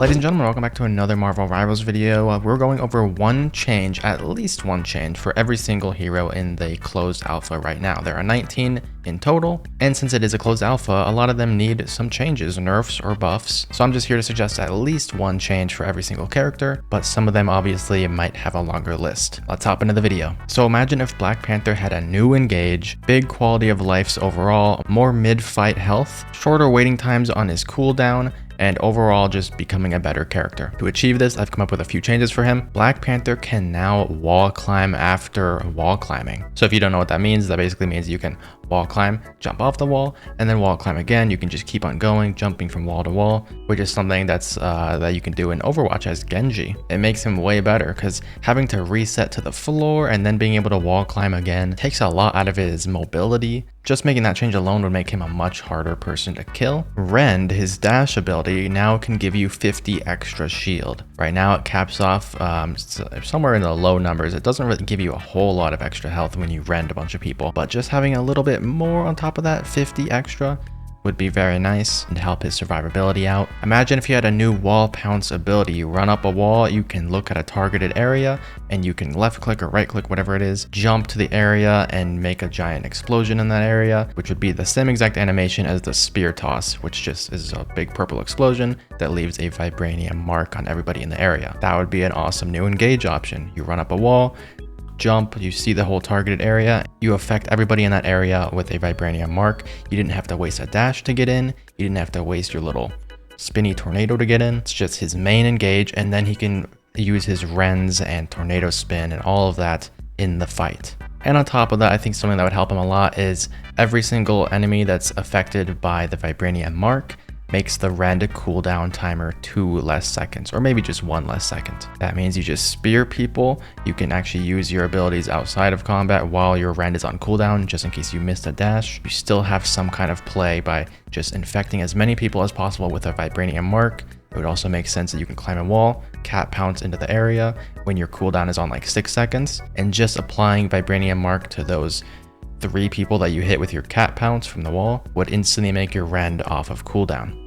Ladies and gentlemen, welcome back to another Marvel Rivals video. We're going over one change, at least one change, for every single hero in the closed alpha right now. There are 19 in total, and since it is a closed alpha, a lot of them need some changes, nerfs or buffs. So I'm just here to suggest at least one change for every single character, but some of them obviously might have a longer list. Let's hop into the video. So imagine if Black Panther had a new engage, big quality of life overall, more mid-fight health, shorter waiting times on his cooldown, and overall just becoming a better character. To achieve this, I've come up with a few changes for him. Black Panther can now wall climb after wall climbing. So if you don't know what that means, that basically means you can wall climb, jump off the wall, and then wall climb again. You can just keep on going, jumping from wall to wall, which is something that's that you can do in Overwatch as Genji. It makes him way better because having to reset to the floor and then being able to wall climb again takes a lot out of his mobility. Just making that change alone would make him a much harder person to kill. Rend, his dash ability, now can give you 50 extra shield. Right now it caps off somewhere in the low numbers. It doesn't really give you a whole lot of extra health when you rend a bunch of people, but just having a little bit more on top of that, 50 extra, would be very nice and help his survivability out. Imagine if you had a new wall pounce ability. You run up a wall, you can look at a targeted area, and you can left click or right click, whatever it is, jump to the area and make a giant explosion in that area, which would be the same exact animation as the spear toss, which just is a big purple explosion that leaves a vibranium mark on everybody in the area. That would be an awesome new engage option. You run up a wall, jump, you see the whole targeted area, you affect everybody in that area with a vibranium mark. You didn't have to waste a dash to get in, you didn't have to waste your little spinny tornado to get in. It's just his main engage, and then he can use his rends and tornado spin and all of that in the fight. And on top of that, I think something that would help him a lot is every single enemy that's affected by the vibranium mark makes the rend cooldown timer 2 less seconds, or maybe just 1 less second. That means you just spear people. You can actually use your abilities outside of combat while your rend is on cooldown, just in case you missed a dash. You still have some kind of play by just infecting as many people as possible with a vibranium mark. It would also make sense that you can climb a wall, cat pounce into the area when your cooldown is on like 6 seconds, and just applying vibranium mark to those 3 people that you hit with your cat pounce from the wall would instantly make your rend off of cooldown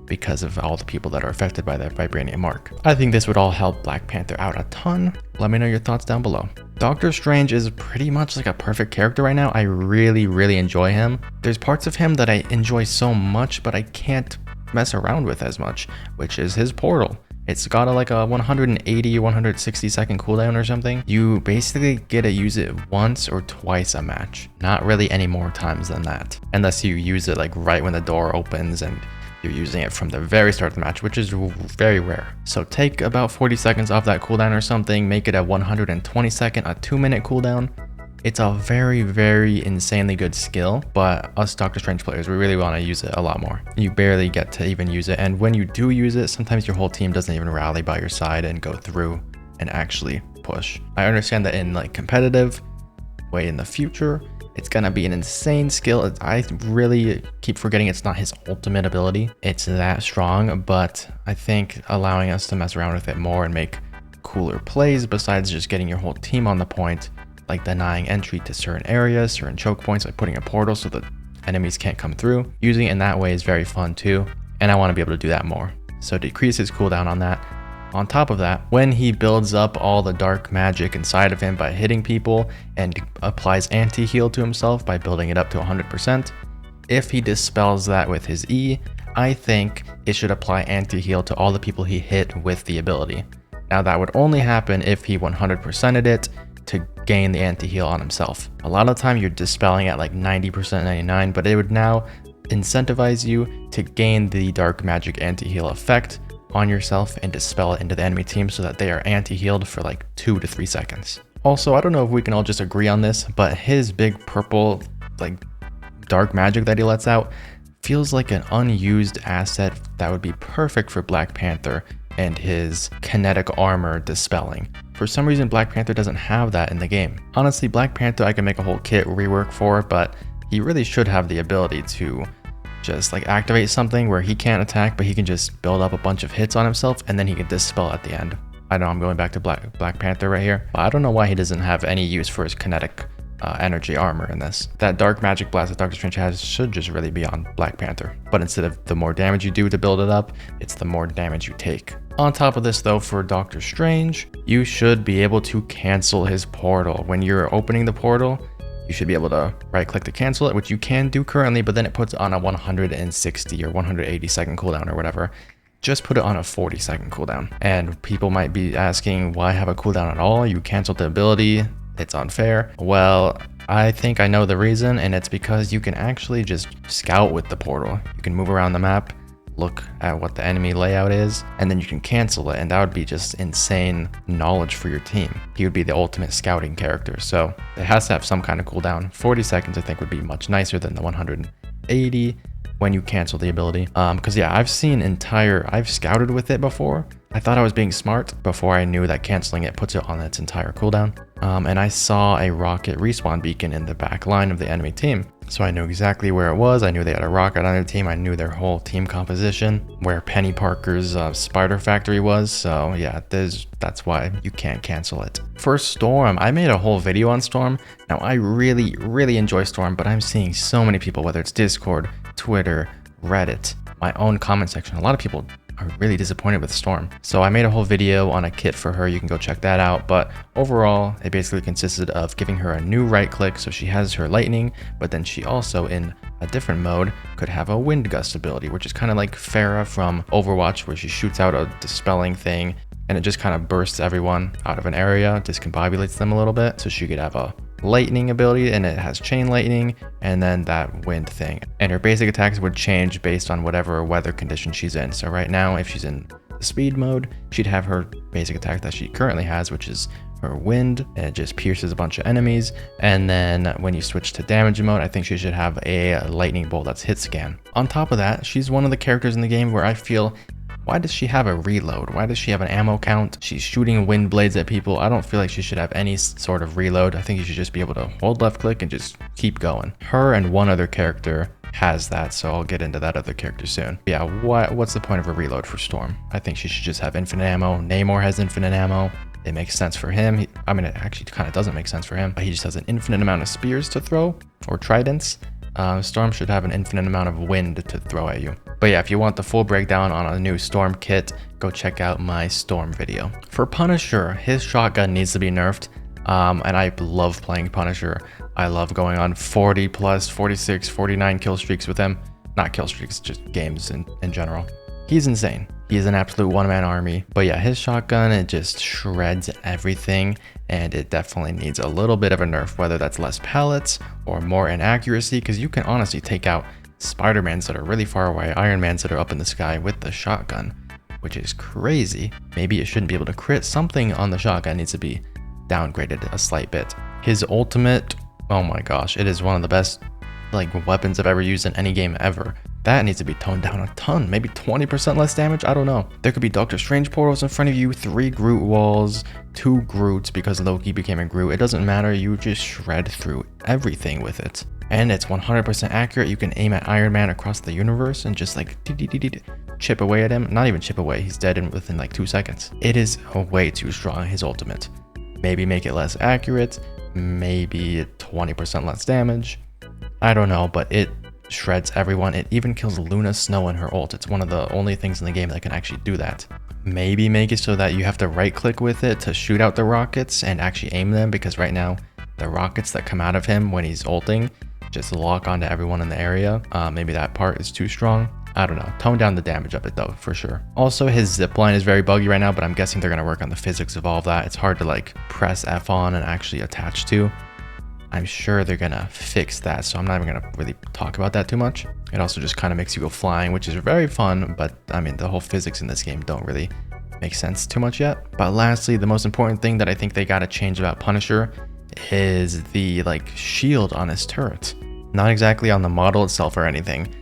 because of all the people that are affected by that vibranium mark. I think this would all help Black Panther out a ton. Let me know your thoughts down below. Doctor Strange is pretty much like a perfect character right now. I really enjoy him. There's parts of him that I enjoy so much, but I can't mess around with as much, which is his portal. It's got like a 180 or 160 second cooldown or something. You basically get to use it once or twice a match. Not really any more times than that. Unless you use it like right when the door opens and you're using it from the very start of the match, which is very rare. So take about 40 seconds off that cooldown or something, make it a 120 second, a 2-minute cooldown. It's a very insanely good skill, but us Doctor Strange players, we really want to use it a lot more. You barely get to even use it, and when you do use it, sometimes your whole team doesn't even rally by your side and go through and actually push. I understand that in like competitive way in the future, it's gonna be an insane skill. I really keep forgetting it's not his ultimate ability. It's that strong, but I think allowing us to mess around with it more and make cooler plays besides just getting your whole team on the point, like denying entry to certain areas, certain choke points, like putting a portal so that enemies can't come through. Using it in that way is very fun too, and I want to be able to do that more. So decrease his cooldown on that. On top of that, when he builds up all the dark magic inside of him by hitting people and applies anti-heal to himself by building it up to 100%, if he dispels that with his E, I think it should apply anti-heal to all the people he hit with the ability. Now that would only happen if he 100%ed it to gain the anti-heal on himself. A lot of the time you're dispelling at like 90%, 99, but it would now incentivize you to gain the dark magic anti-heal effect on yourself and dispel it into the enemy team so that they are anti-healed for like 2 to 3 seconds. Also, I don't know if we can all just agree on this, but his big purple like dark magic that he lets out feels like an unused asset that would be perfect for Black Panther and his kinetic armor dispelling. For some reason, Black Panther doesn't have that in the game. Honestly, Black Panther I can make a whole kit rework for, but he really should have the ability to just like activate something where he can't attack, but he can just build up a bunch of hits on himself and then he can dispel at the end. I know I'm going back to Black Panther right here, but I don't know why he doesn't have any use for his kinetic energy armor in this. That dark magic blast that Doctor Strange has should just really be on Black Panther. But instead of the more damage you do to build it up, it's the more damage you take. On top of this though, for Doctor Strange, you should be able to cancel his portal. When you're opening the portal, you should be able to right click to cancel it, which you can do currently, but then it puts on a 160 or 180 second cooldown or whatever. Just put it on a 40-second cooldown. And people might be asking, why have a cooldown at all? You canceled the ability, it's unfair. Well, I think I know the reason, and it's because you can actually just scout with the portal. You can move around the map, look at what the enemy layout is, and then you can cancel it, and that would be just insane knowledge for your team. He would be the ultimate scouting character, so it has to have some kind of cooldown. 40 seconds I think would be much nicer than the 180 when you cancel the ability. Because yeah, I've scouted with it before. I thought I was being smart before I knew that canceling it puts it on its entire cooldown. And I saw a rocket respawn beacon in the back line of the enemy team. So I knew exactly where it was. I knew they had a rocket on their team. I knew their whole team composition, where Penny Parker's spider factory was. So yeah, that's why you can't cancel it. For Storm, I made a whole video on Storm. Now I really enjoy Storm, but I'm seeing so many people, whether it's Discord, Twitter, Reddit, my own comment section, a lot of people are really disappointed with Storm. So I made a whole video on a kit for her. You can go check that out. But overall, it basically consisted of giving her a new right click. So she has her lightning, but then she also in a different mode could have a wind gust ability, which is kind of like Pharah from Overwatch, where she shoots out a dispelling thing and it just kind of bursts everyone out of an area, discombobulates them a little bit. So she could have a lightning ability, and it has chain lightning and then that wind thing, and her basic attacks would change based on whatever weather condition she's in. So right now, if she's in the speed mode, she'd have her basic attack that she currently has, which is her wind, and it just pierces a bunch of enemies. And then when you switch to damage mode, I think she should have a lightning bolt that's hit scan. On top of that, she's one of the characters in the game where I feel, why does she have a reload? Why does she have an ammo count? She's shooting wind blades at people. I don't feel like she should have any sort of reload. I think you should just be able to hold left click and just keep going. Her and one other character has that, so I'll get into that other character soon. Yeah, what's the point of a reload for Storm? I think she should just have infinite ammo. Namor has infinite ammo. It makes sense for him. I mean, it actually kind of doesn't make sense for him, but he just has an infinite amount of spears to throw, or tridents. Storm should have an infinite amount of wind to throw at you. But yeah, if you want the full breakdown on a new Storm kit, go check out my Storm video. For Punisher, his shotgun needs to be nerfed. And I love playing Punisher. I love going on 40 plus, 46, 49 kill streaks with him. Not kill streaks, just games in general. He's insane. He is an absolute one-man army. But yeah, his shotgun, it just shreds everything, and it definitely needs a little bit of a nerf, whether that's less pellets or more inaccuracy, because you can honestly take out Spider-Mans that are really far away, Iron Mans that are up in the sky with the shotgun, which is crazy. Maybe it shouldn't be able to crit. Something on the shotgun needs to be downgraded a slight bit. His ultimate, oh my gosh, it is one of the best weapons I've ever used in any game ever. That needs to be toned down a ton, maybe 20% less damage. I don't know. There could be Doctor Strange portals in front of you, 3 Groot walls, 2 Groots because Loki became a Groot. It doesn't matter. You just shred through everything with it. And it's 100% accurate. You can aim at Iron Man across the universe and just chip away at him. Not even chip away. He's dead within 2 seconds. It is way too strong, his ultimate. Maybe make it less accurate. Maybe 20% less damage. I don't know, but it shreds everyone. It even kills Luna Snow in her ult. It's one of the only things in the game that can actually do that. Maybe make it so that you have to right click with it to shoot out the rockets and actually aim them, because right now the rockets that come out of him when he's ulting just lock onto everyone in the area. Maybe that part is too strong. I don't know. Tone down the damage of it though, for sure. Also, his zipline is very buggy right now, but I'm guessing they're going to work on the physics of all of that. It's hard to press F on and actually attach to. I'm sure they're going to fix that, so I'm not even going to really talk about that too much. It also just kind of makes you go flying, which is very fun, but I mean, the whole physics in this game don't really make sense too much yet. But lastly, the most important thing that I think they got to change about Punisher is the shield on his turret. Not exactly on the model itself or anything.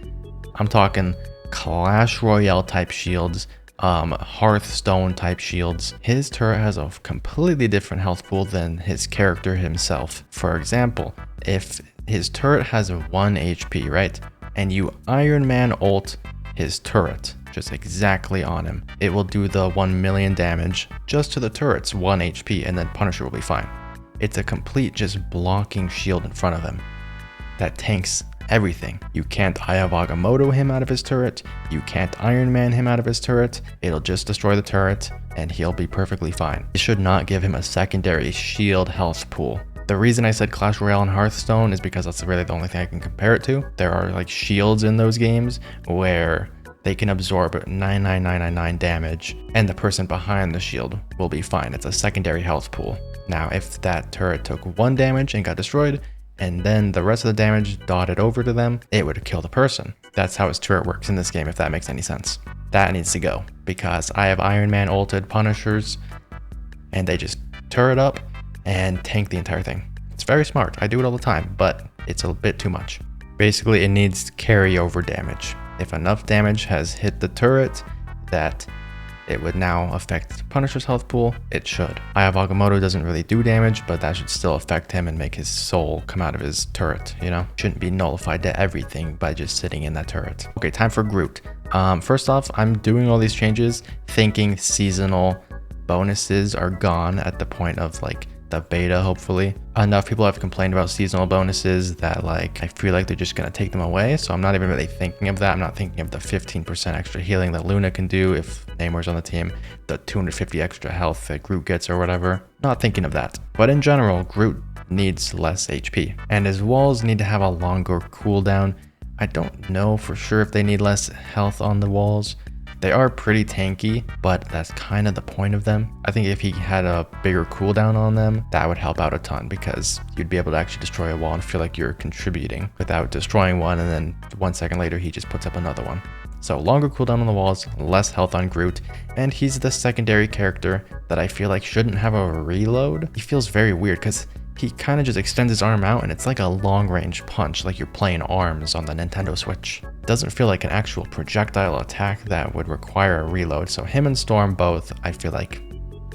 I'm talking Clash Royale type shields, Hearthstone type shields. His turret has a completely different health pool than his character himself. For example, if his turret has 1 HP, right? And you Iron Man ult his turret just exactly on him, it will do the 1 million damage just to the turret's 1 HP, and then Punisher will be fine. It's a complete just blocking shield in front of him that tanks everything. You can't Eye of Agamotto him out of his turret. You can't Iron Man him out of his turret. It'll just destroy the turret and he'll be perfectly fine. You should not give him a secondary shield health pool. The reason I said Clash Royale and Hearthstone is because that's really the only thing I can compare it to. There are like shields in those games where they can absorb 99999 damage and the person behind the shield will be fine. It's a secondary health pool. Now, if that turret took 1 damage and got destroyed, and then the rest of the damage dotted over to them, it would kill the person. That's how his turret works in this game, if that makes any sense. That needs to go, because I have Iron Man ulted Punishers, and they just turret up and tank the entire thing. It's very smart. I do it all the time, but it's a bit too much. Basically, it needs carryover damage. If enough damage has hit the turret that it would now affect Punisher's health pool, it should. Eye of Agamotto doesn't really do damage, but that should still affect him and make his soul come out of his turret, you know? Shouldn't be nullified to everything by just sitting in that turret. Okay, time for Groot. First off, I'm doing all these changes thinking seasonal bonuses are gone at the point of like the beta, hopefully. Enough people have complained about seasonal bonuses that like I feel like they're just gonna take them away, so I'm not even really thinking of that. I'm not thinking of the 15% extra healing that Luna can do if Namor's on the team, the 250 extra health that Groot gets or whatever. Not thinking of that. But in general, Groot needs less HP, and his walls need to have a longer cooldown. I don't know for sure if they need less health on the walls. They are pretty tanky, but that's kind of the point of them. I think if he had a bigger cooldown on them, that would help out a ton because you'd be able to actually destroy a wall and feel like you're contributing without destroying one and then 1 second later he just puts up another one. So longer cooldown on the walls, less health on Groot, and he's the secondary character that I feel like shouldn't have a reload. He feels very weird because he kind of just extends his arm out and it's like a long range punch, like you're playing ARMS on the Nintendo Switch. It doesn't feel like an actual projectile attack that would require a reload. So him and Storm both, I feel like,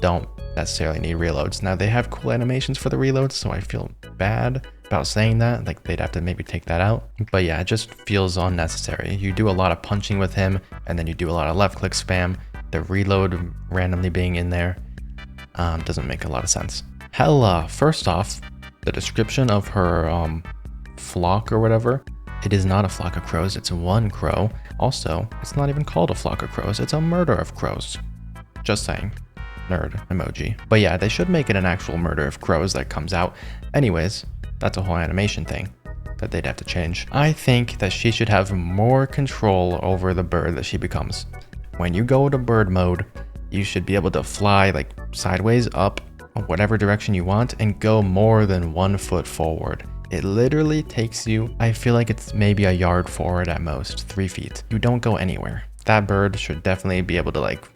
don't necessarily need reloads. Now they have cool animations for the reloads, so I feel bad about saying that. Like they'd have to maybe take that out. But yeah, it just feels unnecessary. You do a lot of punching with him and then you do a lot of left click spam. The reload randomly being in there doesn't make a lot of sense. Hela, first off, the description of her flock or whatever, it is not a flock of crows, it's one crow. Also, it's not even called a flock of crows, it's a murder of crows. Just saying. Nerd emoji. But yeah, they should make it an actual murder of crows that comes out. Anyways, that's a whole animation thing that they'd have to change. I think that she should have more control over the bird that she becomes. When you go to bird mode, you should be able to fly like sideways up whatever direction you want and go more than 1 foot forward. It literally takes you, I feel like it's maybe a yard forward at most, 3 feet. You don't go anywhere. That bird should definitely be able to like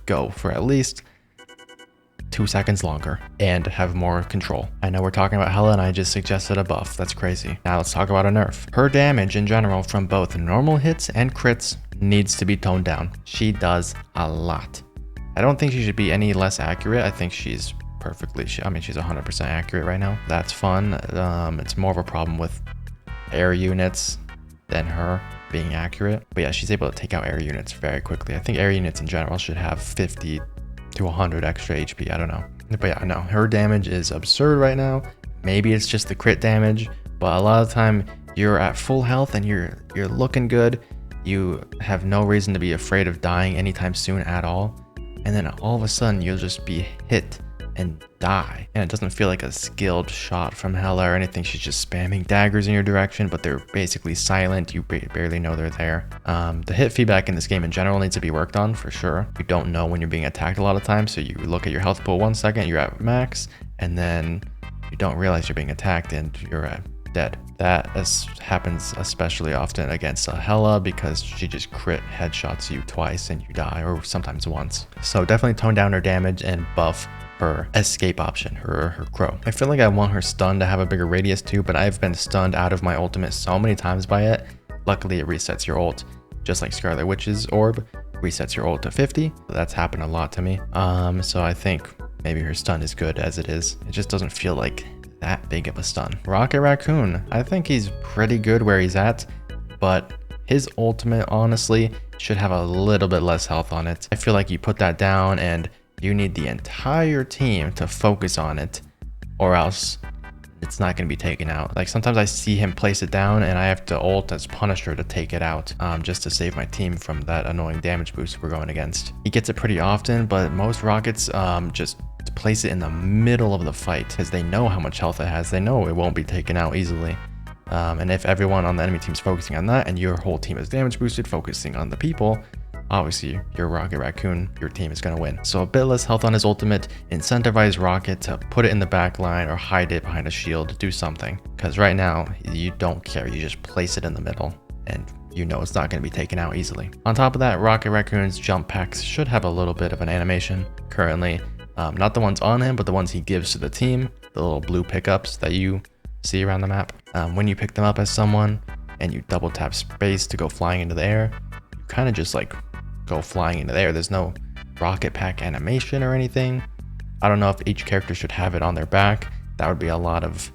go for at least 2 seconds longer and have more control. I know we're talking about Hela and I just suggested a buff. That's crazy. Now let's talk about a nerf. Her damage in general from both normal hits and crits needs to be toned down. She does a lot. I don't think she should be any less accurate. I think she's perfectly, she's 100% accurate right now. That's fun. It's more of a problem with air units than her being accurate. But yeah, she's able to take out air units very quickly. I think air units in general should have 50 to 100 extra HP. I don't know. But yeah, no, her damage is absurd right now. Maybe it's just the crit damage, but a lot of the time you're at full health and you're looking good. You have no reason to be afraid of dying anytime soon at all. And then all of a sudden you'll just be hit and die. And it doesn't feel like a skilled shot from Hela or anything. She's just spamming daggers in your direction, but they're basically silent. You barely know they're there. The hit feedback in this game in general needs to be worked on for sure. You don't know when you're being attacked a lot of times. So you look at your health pool 1 second, you're at max, and then you don't realize you're being attacked and you're dead. That happens especially often against a Hela because she just crit headshots you twice and you die, or sometimes once. So definitely tone down her damage and buff her escape option, her crow. I feel like I want her stun to have a bigger radius too, but I've been stunned out of my ultimate so many times by it. Luckily it resets your ult, just like Scarlet Witch's orb resets your ult to 50. That's happened a lot to me. So I think maybe her stun is good as it is. It just doesn't feel like that big of a stun. Rocket Raccoon, I think he's pretty good where he's at, but his ultimate honestly should have a little bit less health on it. I feel like you put that down and you need the entire team to focus on it or else it's not going to be taken out. Like sometimes I see him place it down and I have to ult as Punisher to take it out, just to save my team from that annoying damage boost we're going against. He gets it pretty often, but most rockets just place it in the middle of the fight because they know how much health it has. They know it won't be taken out easily. And if everyone on the enemy team is focusing on that and your whole team is damage boosted, focusing on the people, obviously your Rocket Raccoon, your team is going to win. So a bit less health on his ultimate, incentivize Rocket to put it in the back line or hide it behind a shield, do something. Because right now, you don't care, you just place it in the middle and you know it's not going to be taken out easily. On top of that, Rocket Raccoon's jump packs should have a little bit of an animation currently. Not the ones on him, but the ones he gives to the team, the little blue pickups that you see around the map. When you pick them up as someone and you double tap space to go flying into the air, you kind of just like go flying into the air. There's no rocket pack animation or anything. I don't know if each character should have it on their back. That would be a lot of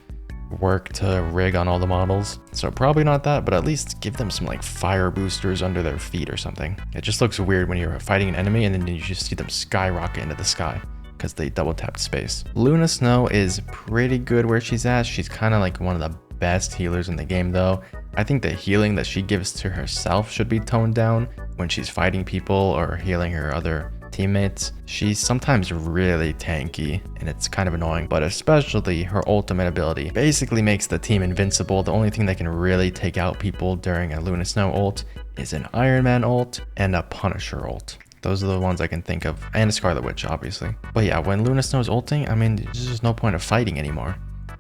work to rig on all the models. So probably not that, but at least give them some like fire boosters under their feet or something. It just looks weird when you're fighting an enemy and then you just see them skyrocket into the sky because they double tapped space. Luna Snow is pretty good where she's at. She's kind of like one of the best healers in the game though. I think the healing that she gives to herself should be toned down when she's fighting people or healing her other teammates. She's sometimes really tanky and it's kind of annoying, but especially her ultimate ability basically makes the team invincible. The only thing that can really take out people during a Luna Snow ult is an Iron Man ult and a Punisher ult. Those are the ones I can think of, and a Scarlet Witch obviously. But yeah, when Luna Snow's ulting, I mean, there's just no point of fighting anymore.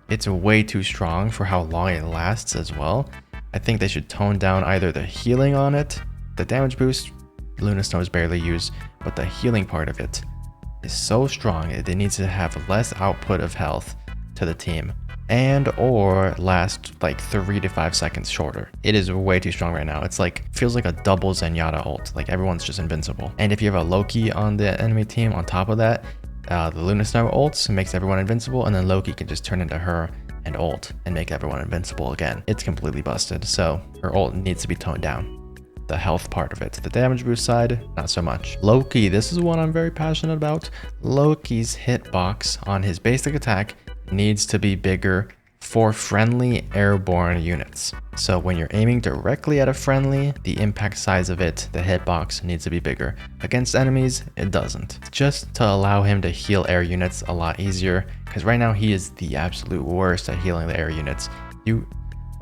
It's way too strong for how long it lasts as well. I think they should tone down either the healing on it, the damage boost, Luna Snow is barely used, but the healing part of it is so strong it needs to have less output of health to the team and or last like 3 to 5 seconds shorter. It is way too strong right now. It's like, feels like a double Zenyatta ult, like everyone's just invincible. And if you have a Loki on the enemy team on top of that, the Luna Snow ults makes everyone invincible, and then Loki can just turn into her and ult and make everyone invincible again. It's completely busted, so her ult needs to be toned down. The health part of it. The damage boost side, not so much. Loki, this is one I'm very passionate about. Loki's hitbox on his basic attack needs to be bigger for friendly airborne units. So when you're aiming directly at a friendly, the impact size of it, the hitbox, needs to be bigger. Against enemies, it doesn't. Just to allow him to heal air units a lot easier, because right now he is the absolute worst at healing the air units.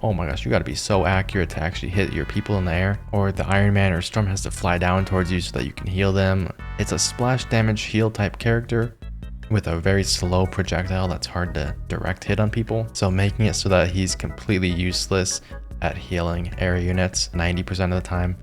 Oh my gosh, you gotta be so accurate to actually hit your people in the air, or the Iron Man or Storm has to fly down towards you so that you can heal them. It's a splash damage heal type character with a very slow projectile that's hard to direct hit on people. So making it so that he's completely useless at healing air units 90% of the time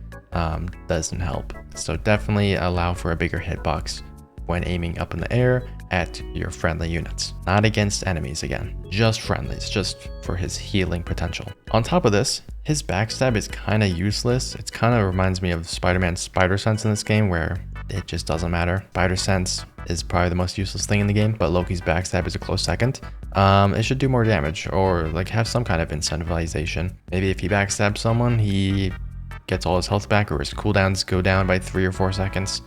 doesn't help. So definitely allow for a bigger hitbox when aiming up in the air at your friendly units, not against enemies again, just friendlies, just for his healing potential. On top of this, his backstab is kind of useless. It kind of reminds me of Spider-Man's Spider Sense in this game, where it just doesn't matter. Spider Sense is probably the most useless thing in the game, but Loki's backstab is a close second. It should do more damage or like have some kind of incentivization. Maybe if he backstabs someone, he gets all his health back, or his cooldowns go down by 3 or 4 seconds.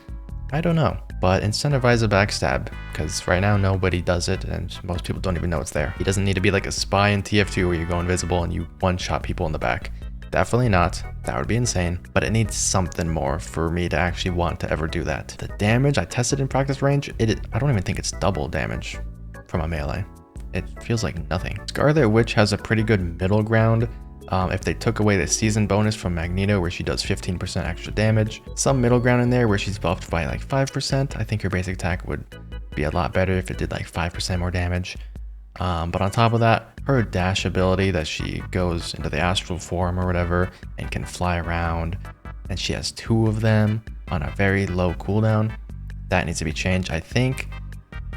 I don't know, but incentivize a backstab, because right now nobody does it and most people don't even know it's there. He doesn't need to be like a spy in TF2 where you go invisible and you one-shot people in the back. Definitely not. That would be insane, but it needs something more for me to actually want to ever do that. The damage I tested in practice range, I don't even think it's double damage from a melee. It feels like nothing. Scarlet Witch has a pretty good middle ground. If they took away the season bonus from Magneto where she does 15% extra damage, some middle ground in there where she's buffed by like 5%, I think her basic attack would be a lot better if it did like 5% more damage. But on top of that, her dash ability that she goes into the astral form or whatever and can fly around, and she has 2 of them on a very low cooldown, that needs to be changed. I think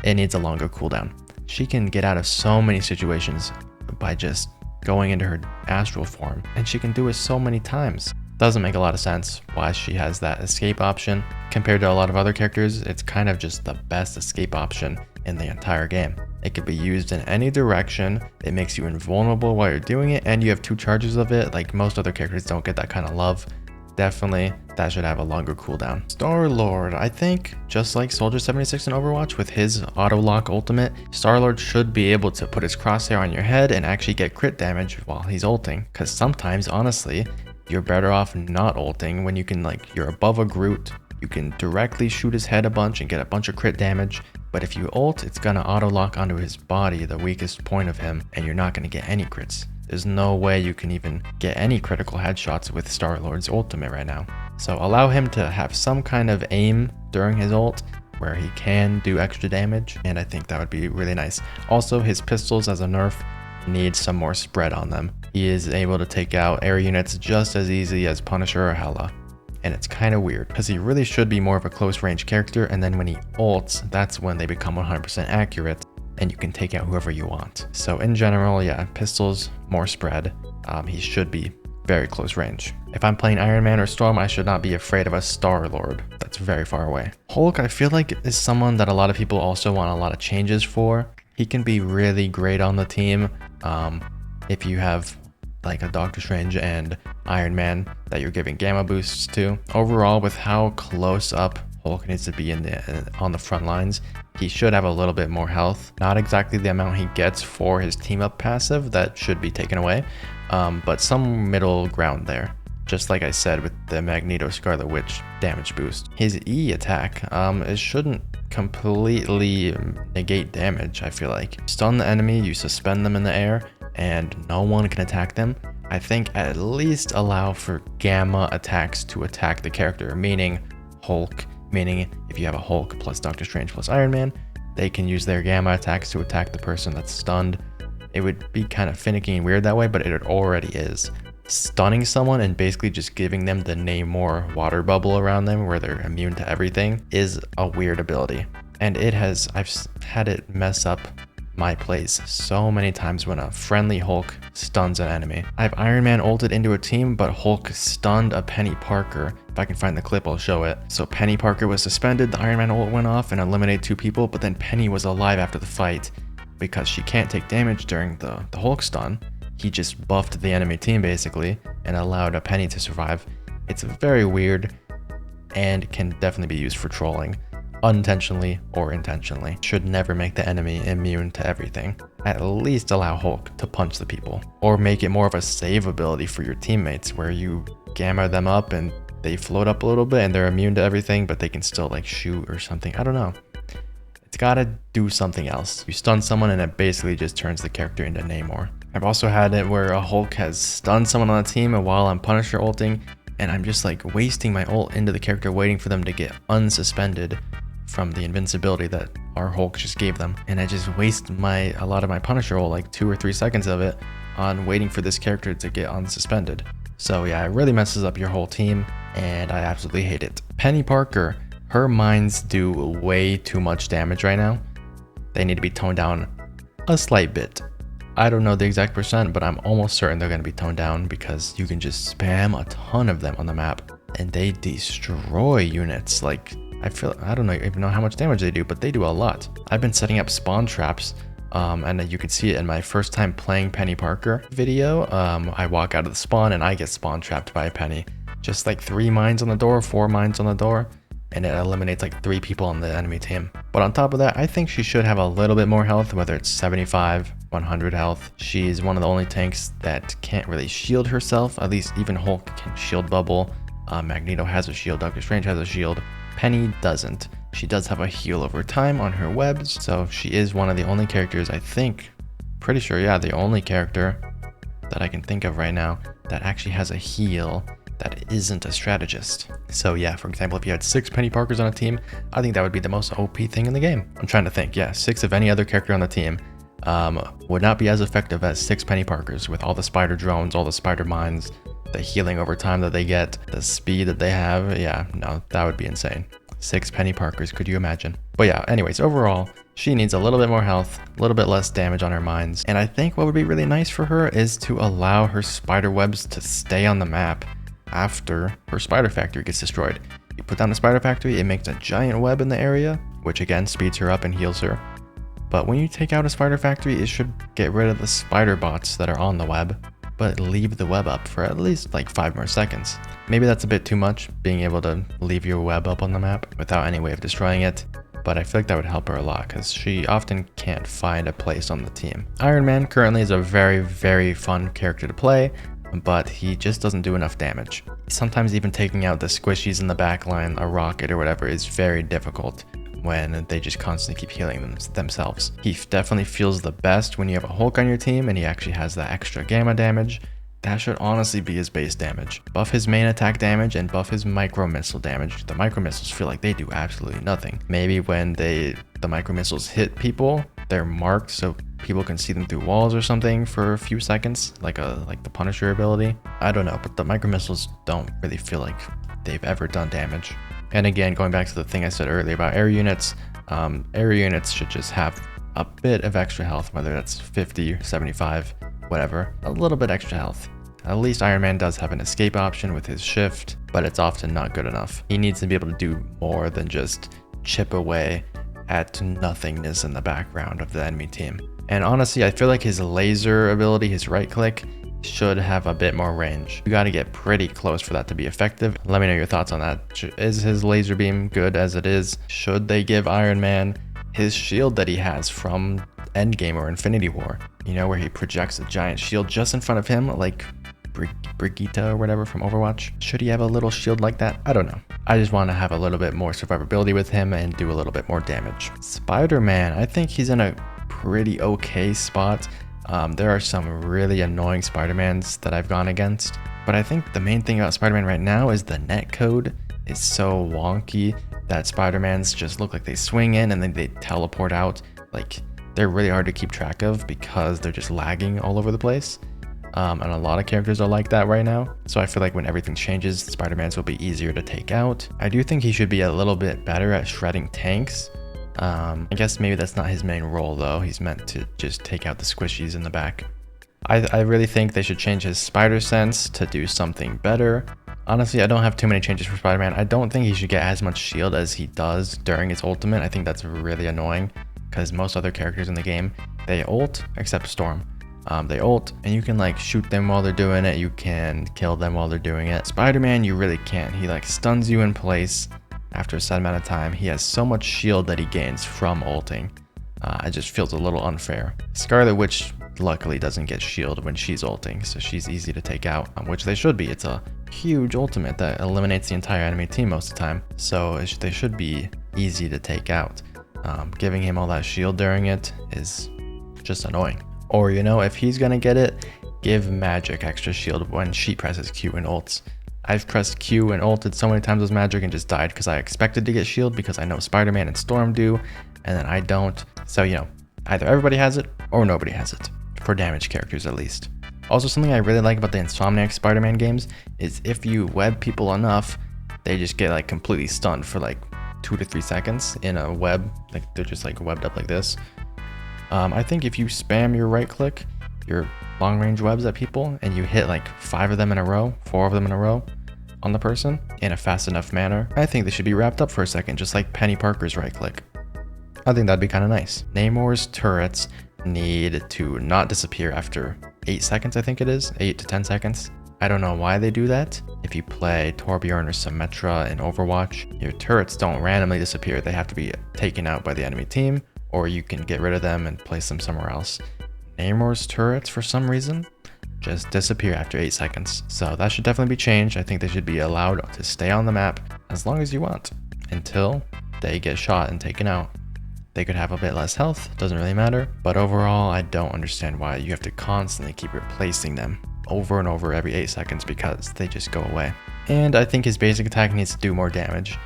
it needs a longer cooldown. She can get out of so many situations by just going into her astral form, and she can do it so many times. Doesn't make a lot of sense why she has that escape option. Compared to a lot of other characters, it's kind of just the best escape option in the entire game. It could be used in any direction. It makes you invulnerable while you're doing it, and you have 2 charges of it. Like most other characters don't get that kind of love. definitely that should have a longer cooldown. Star-Lord, I think just like Soldier 76 in Overwatch with his auto-lock ultimate, Star-Lord should be able to put his crosshair on your head and actually get crit damage while he's ulting. Because sometimes, honestly, you're better off not ulting when you can, like, you're above a Groot, you can directly shoot his head a bunch and get a bunch of crit damage. But if you ult, it's gonna auto-lock onto his body, the weakest point of him, and you're not gonna get any crits. There's no way you can even get any critical headshots with Star-Lord's ultimate right now. So allow him to have some kind of aim during his ult where he can do extra damage, and I think that would be really nice. Also, his pistols as a nerf need some more spread on them. He is able to take out air units just as easy as Punisher or Hela. And it's kind of weird because he really should be more of a close range character, and then when he ults, that's when they become 100% accurate and you can take out whoever you want. So in general, yeah, pistols, more spread. He should be very close range. If I'm playing Iron Man or Storm, I should not be afraid of a Star-Lord that's very far away. Hulk, I feel like, is someone that a lot of people also want a lot of changes for. He can be really great on the team if you have like a Doctor Strange and Iron Man that you're giving gamma boosts to. Overall, with how close up Hulk needs to be on the front lines, he should have a little bit more health. Not exactly the amount he gets for his team up passive, that should be taken away, but some middle ground there. Just like I said with the Magneto Scarlet Witch damage boost. His E attack, it shouldn't completely negate damage, I feel like. Stun the enemy, you suspend them in the air, and no one can attack them. I think at least allow for gamma attacks to attack the character, meaning Hulk, meaning if you have a Hulk plus Doctor Strange plus Iron Man, they can use their gamma attacks to attack the person that's stunned. It would be kind of finicky and weird that way, but it already is. Stunning someone and basically just giving them the Namor water bubble around them where they're immune to everything is a weird ability. And I've had it mess up my plays so many times when a friendly Hulk stuns an enemy. I have Iron Man ulted into a team, but Hulk stunned a Peni Parker. If I can find the clip, I'll show it. So Peni Parker was suspended, the Iron Man ult went off and eliminated 2 people, but then Peni was alive after the fight because she can't take damage during the Hulk stun. He just buffed the enemy team basically and allowed a Peni to survive. It's very weird and can definitely be used for trolling. Unintentionally or intentionally. Should never make the enemy immune to everything. At least allow Hulk to punch the people. Or make it more of a save ability for your teammates where you gamma them up and they float up a little bit and they're immune to everything, but they can still like shoot or something. I don't know. It's gotta do something else. You stun someone and it basically just turns the character into Namor. I've also had it where a Hulk has stunned someone on the team and while I'm Punisher ulting, and I'm just like wasting my ult into the character waiting for them to get unsuspended from the invincibility that our Hulk just gave them, and I just waste a lot of my Punisher ult, like 2 or 3 seconds of it, on waiting for this character to get unsuspended. So yeah, it really messes up your whole team, and I absolutely hate it. Peni Parker, her mines do way too much damage right now. They need to be toned down a slight bit. I don't know the exact percent, but I'm almost certain they're going to be toned down because you can just spam a ton of them on the map, and they destroy units. Like, I don't even know how much damage they do, but they do a lot. I've been setting up spawn traps, and you can see it in my first time playing Peni Parker video. I walk out of the spawn and I get spawn trapped by a Peni. Just like 3 mines on the door, 4 mines on the door, and it eliminates like 3 people on the enemy team. But on top of that, I think she should have a little bit more health, whether it's 75, 100 health. She's one of the only tanks that can't really shield herself. At least even Hulk can shield bubble. Magneto has a shield, Doctor Strange has a shield. Peni doesn't. She does have a heal over time on her webs, so she is one of the only characters, I think, pretty sure, yeah, the only character that I can think of right now that actually has a heal that isn't a strategist. So yeah, for example, if you had 6 Peni Parkers on a team, I think that would be the most OP thing in the game. I'm trying to think, yeah, 6 of any other character on the team would not be as effective as 6 Peni Parkers with all the spider drones, all the spider mines, the healing over time that they get, the speed that they have. Yeah, no, that would be insane. 6 Peni Parkers, could you imagine? But yeah, anyways, overall, she needs a little bit more health, a little bit less damage on her mines. And I think what would be really nice for her is to allow her spider webs to stay on the map after her spider factory gets destroyed. You put down the spider factory, it makes a giant web in the area, which again speeds her up and heals her. But when you take out a spider factory, it should get rid of the spider bots that are on the web. but leave the web up for at least like 5 more seconds. Maybe that's a bit too much, being able to leave your web up on the map without any way of destroying it, but I feel like that would help her a lot because she often can't find a place on the team. Iron Man currently is a very, very fun character to play, but he just doesn't do enough damage. Sometimes even taking out the squishies in the backline, a rocket or whatever, is very difficult when they just constantly keep healing themselves. He definitely feels the best when you have a Hulk on your team and he actually has that extra gamma damage. That should honestly be his base damage. Buff his main attack damage and buff his micro missile damage. The micro missiles feel like they do absolutely nothing. Maybe when the micro missiles hit people, they're marked so people can see them through walls or something for a few seconds, like the Punisher ability. I don't know, but the micro missiles don't really feel like they've ever done damage. And again, going back to the thing I said earlier about air units should just have a bit of extra health, whether that's 50, 75, whatever, a little bit extra health. At least Iron Man does have an escape option with his shift, but it's often not good enough. He needs to be able to do more than just chip away at nothingness in the background of the enemy team. And honestly, I feel like his laser ability, his right click, should have a bit more range. You gotta get pretty close for that to be effective. Let me know your thoughts on that. Is his laser beam good as it is? Should they give Iron Man his shield that he has from Endgame or Infinity War? You know, where he projects a giant shield just in front of him, like Brigitte or whatever from Overwatch. Should he have a little shield like that? I don't know. I just want to have a little bit more survivability with him and do a little bit more damage. Spider-Man, I think he's in a pretty okay spot. There are some really annoying Spider-Mans that I've gone against, but I think the main thing about Spider-Man right now is the netcode is so wonky that Spider-Mans just look like they swing in and then they teleport out. Like, they're really hard to keep track of because they're just lagging all over the place. And a lot of characters are like that right now. So I feel like when everything changes, Spider-Mans will be easier to take out. I do think he should be a little bit better at shredding tanks. I guess maybe that's not his main role though. He's meant to just take out the squishies in the back. I really think they should change his spider sense to do something better. Honestly, I don't have too many changes for Spider-Man. I don't think he should get as much shield as he does during his ultimate. I think that's really annoying because most other characters in the game, they ult, except Storm. They ult and you can like shoot them while they're doing it. You can kill them while they're doing it. Spider-Man, you really can't. He like stuns you in place after a set amount of time. He has so much shield that he gains from ulting. It just feels a little unfair. Scarlet, which luckily doesn't get shield when she's ulting, so she's easy to take out, which they should be. It's a huge ultimate that eliminates the entire enemy team most of the time, so they should be easy to take out. Giving him all that shield during it is just annoying. Or, you know, if he's gonna get it, give Magik extra shield when she presses Q and ults. I've pressed Q and ulted so many times with Magik and just died because I expected to get shield because I know Spider-Man and Storm do, and then I don't. So, you know, either everybody has it or nobody has it, for damage characters at least. Also, something I really like about the Insomniac Spider-Man games is if you web people enough, they just get like completely stunned for like 2 to 3 seconds in a web. Like they're just like webbed up like this. I think if you spam your right click, your long range webs at people, and you hit like 5 of them in a row, 4 of them in a row on the person in a fast enough manner, I think they should be wrapped up for a second, just like Penny Parker's right click. I think that'd be kind of nice. Namor's turrets need to not disappear after 8 seconds, I think it is, 8 to 10 seconds. I don't know why they do that. If you play Torbjorn or Symmetra in Overwatch, your turrets don't randomly disappear. They have to be taken out by the enemy team, or you can get rid of them and place them somewhere else. Namor's turrets, for some reason, just disappear after 8 seconds. So that should definitely be changed. I think they should be allowed to stay on the map as long as you want, until they get shot and taken out. They could have a bit less health, doesn't really matter. But overall, I don't understand why you have to constantly keep replacing them over and over every 8 seconds because they just go away. And I think his basic attack needs to do more damage.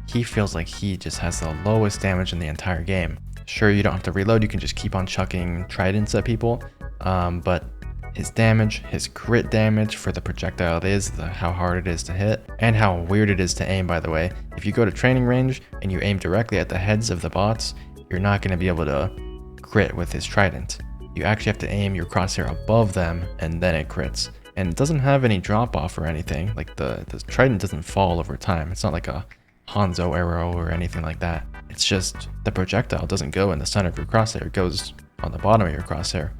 He feels like he just has the lowest damage in the entire game. Sure, you don't have to reload, you can just keep on chucking tridents at people, but his damage, his crit damage for the projectile it is, how hard it is to hit, and how weird it is to aim, by the way. If you go to training range and you aim directly at the heads of the bots, you're not going to be able to crit with his trident. You actually have to aim your crosshair above them and then it crits. And it doesn't have any drop off or anything, like the trident doesn't fall over time. It's not like a Hanzo arrow or anything like that. It's just the projectile doesn't go in the center of your crosshair, it goes on the bottom of your crosshair.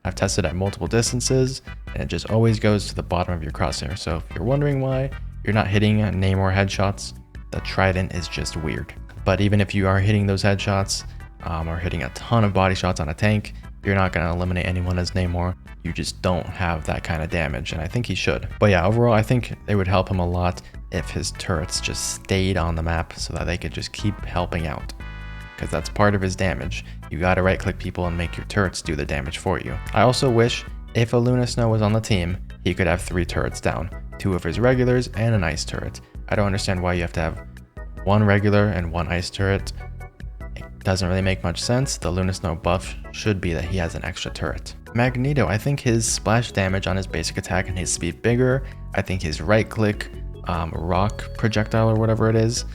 I've tested at multiple distances, and it just always goes to the bottom of your crosshair. So if you're wondering why you're not hitting Namor headshots, the trident is just weird. But even if you are hitting those headshots, or hitting a ton of body shots on a tank, you're not going to eliminate anyone as Namor. You just don't have that kind of damage, and I think he should. But yeah, overall, I think it would help him a lot if his turrets just stayed on the map so that they could just keep helping out. Because that's part of his damage. You got to right click people and make your turrets do the damage for you. I also wish if a Luna Snow was on the team, he could have 3 turrets down. 2 of his regulars and an ice turret. I don't understand why you have to have 1 regular and 1 ice turret. Doesn't really make much sense. The Luna Snow buff should be that he has an extra turret. Magneto, I think his splash damage on his basic attack needs to be bigger. I think his right click rock projectile or whatever it is.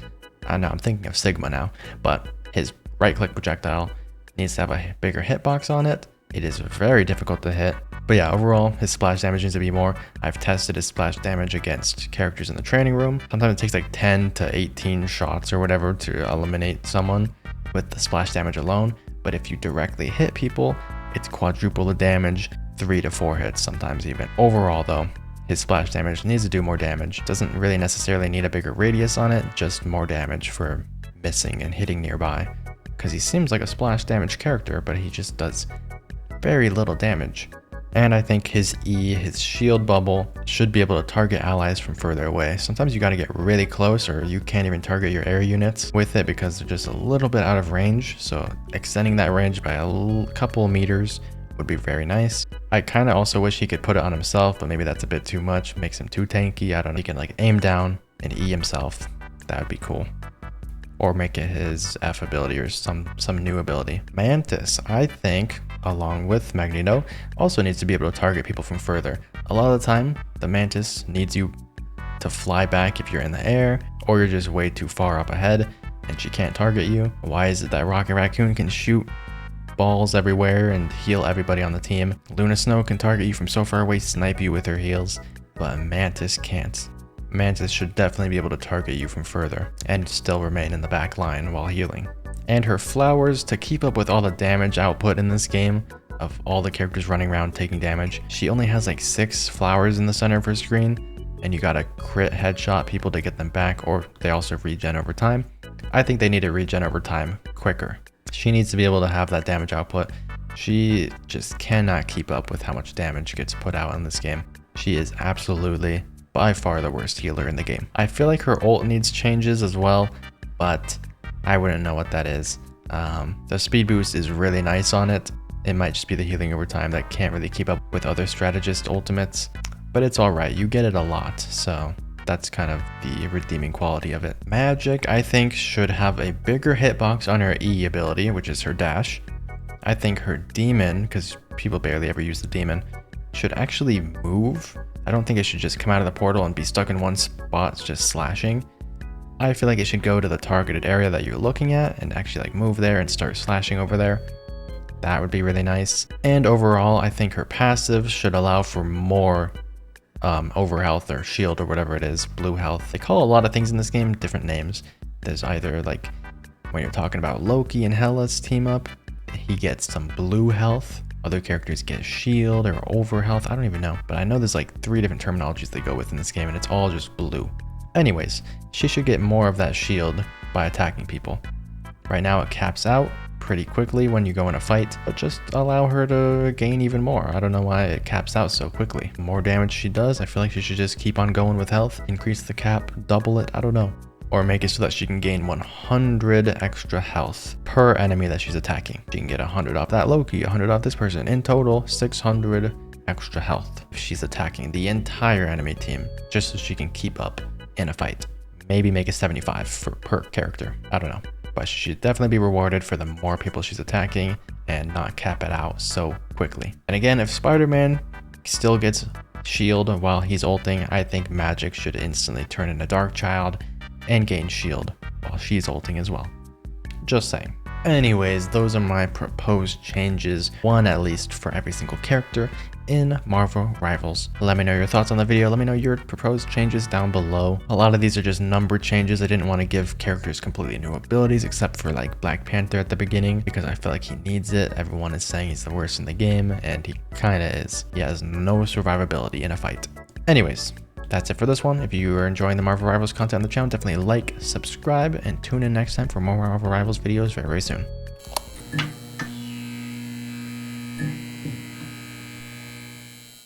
I know I'm thinking of Sigma now, but his right click projectile needs to have a bigger hitbox on it. It is very difficult to hit. But yeah, overall, his splash damage needs to be more. I've tested his splash damage against characters in the training room. Sometimes it takes like 10 to 18 shots or whatever to eliminate someone with the splash damage alone. But if you directly hit people, it's quadruple the damage, 3 to 4 hits sometimes even. Overall though, his splash damage needs to do more damage. Doesn't really necessarily need a bigger radius on it, just more damage for missing and hitting nearby. Because he seems like a splash damage character, but he just does very little damage. And I think his E, his shield bubble, should be able to target allies from further away. Sometimes you got to get really close or you can't even target your air units with it because they're just a little bit out of range. So extending that range by a couple meters would be very nice. I kind of also wish he could put it on himself, but maybe that's a bit too much. Makes him too tanky. I don't know. He can like aim down and E himself. That would be cool. Or make it his F ability or some new ability. Mantis, I think, along with Magneto, also needs to be able to target people from further. A lot of the time, the Mantis needs you to fly back if you're in the air, or you're just way too far up ahead and she can't target you. Why is it that Raccoon can shoot balls everywhere and heal everybody on the team? Luna Snow can target you from so far away, snipe you with her heals, but Mantis can't. Mantis should definitely be able to target you from further and still remain in the back line while healing. And her flowers, to keep up with all the damage output in this game of all the characters running around taking damage, she only has like 6 flowers in the center of her screen, and you gotta crit headshot people to get them back, or they also regen over time. I think they need to regen over time quicker. She needs to be able to have that damage output. She just cannot keep up with how much damage gets put out in this game. She is absolutely by far the worst healer in the game. I feel like her ult needs changes as well, but I wouldn't know what that is. The speed boost is really nice on it. It might just be the healing over time that can't really keep up with other strategist ultimates, but it's alright. You get it a lot, so that's kind of the redeeming quality of it. Magik, I think, should have a bigger hitbox on her E ability, which is her dash. I think her demon, because people barely ever use the demon, should actually move. I don't think it should just come out of the portal and be stuck in one spot just slashing. I feel like it should go to the targeted area that you're looking at and actually like move there and start slashing over there. That would be really nice. And overall, I think her passive should allow for more over health or shield or whatever it is, blue health. They call a lot of things in this game different names. There's either like when you're talking about Loki and Hela's team up, he gets some blue health. Other characters get shield or over health. I don't even know, but I know there's like 3 different terminologies they go with in this game and it's all just blue. Anyways, she should get more of that shield by attacking people. Right now it caps out pretty quickly when you go in a fight, but just allow her to gain even more. I don't know why it caps out so quickly. The more damage she does, I feel like she should just keep on going with health, increase the cap, double it, I don't know. Or make it so that she can gain 100 extra health per enemy that she's attacking. She can get 100 off that Loki, 100 off this person. In total, 600 extra health if she's attacking the entire enemy team, just so she can keep up in a fight. Maybe make it 75 per character. I don't know. But she should definitely be rewarded for the more people she's attacking and not cap it out so quickly. And again, if Spider-Man still gets shield while he's ulting, I think Magik should instantly turn into Dark Child and gain shield while she's ulting as well. Just saying. Anyways, those are my proposed changes, one at least for every single character in Marvel Rivals. Let me know your thoughts on the video. Let me know your proposed changes down below. A lot of these are just number changes. I didn't want to give characters completely new abilities except for like Black Panther at the beginning because I feel like he needs it. Everyone is saying he's the worst in the game, and he kind of is. He has no survivability in a fight. Anyways, that's it for this one. If you are enjoying the Marvel Rivals content on the channel, definitely like, subscribe, and tune in next time for more Marvel Rivals videos very, very soon.